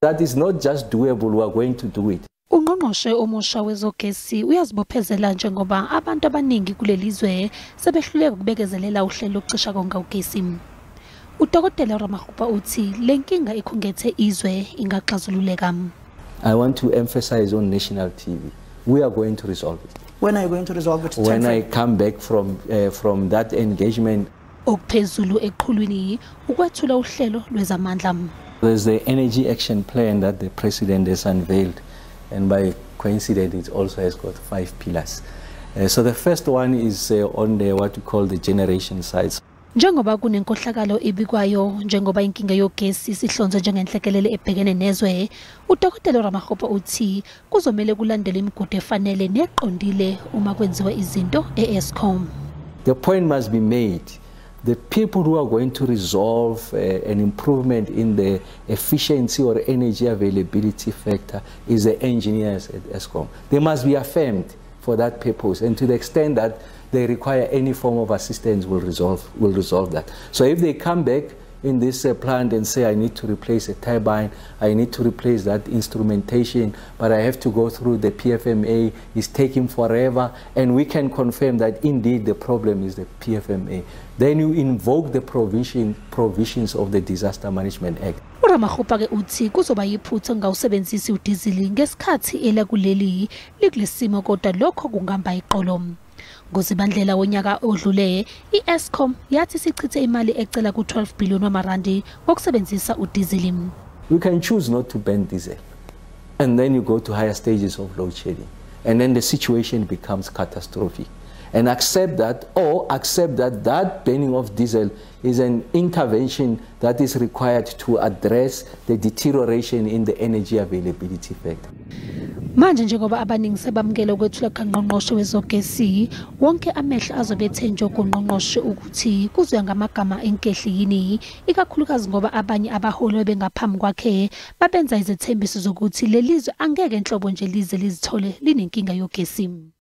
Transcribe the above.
That is not just doable, we are going to do it. Ungqongqoshe omusha wezogesi uyazibophezela njengoba abantu abaningi kuleli zwe sebehluleka ukubekezelela uhlelo lokucisha konga ugesi. Udokotela Ramokgopa uthi lenkinga ikhungethe izwe ingaxazululeka. I want to emphasize on national TV. We are going to resolve it. When are you going to resolve it? When I come back from that engagement. Okuphezulu eqhulwini ukwethula uhlelo lwezamandla. There's the energy action plan that the president has unveiled, and by coincidence it also has got 5 pillars. So the first one is on the what we call the generation sides. Njengoba kunenkohlakalo ebikwayo njengoba inkinga yogesi sihlonze njengenhlekelele ebhekene nezwe, udokotela Ramokgopa uthi kuzomela kulandela imigudu efanele neqondile uma kwenziwa izinto e-Eskom. The point must be made. The people who are going to resolve an improvement in the efficiency or energy availability factor is the engineers at Eskom. They must be affirmed for that purpose, and to the extent that they require any form of assistance will resolve that. So if they come back in this plant and say I need to replace a turbine, I need to replace that instrumentation, but I have to go through the PFMA, it's taking forever, and we can confirm that indeed the problem is the PFMA. Then you invoke the provisions of the Disaster Management Act. Ramokgopa ke uthi kuzoba yiphutha ngawusebenzisi udizili ngesikhathi ela kuleli likulesimo kodwa lokho kungamba iqolo. Ngozibandlela wonyaka odlule i-Eskom yathi sichithe imali ecela ku12 billion wamarandi ngokusebenzisa udizili. You can choose not to ban diesel, and then you go to higher stages of load shedding, and then the situation becomes catastrophic. And accept that, or accept that that banning of diesel is an intervention that is required to address the deterioration in the energy availability factor. Manje njengoba abaningi sebamukela ukwethula kaNgqongqoshe wezogesi, wonke amehlo azobethe nje kuNgqongqoshe ukuthi kuzoya ngamagama enkehli yini, ikakhulukazi ngoba abanye abaholi bengaphambi kwakhe babenza izethembiso zokuthi lelizwe angeke enhlobo nje lize lizithole linenkinga yogesi.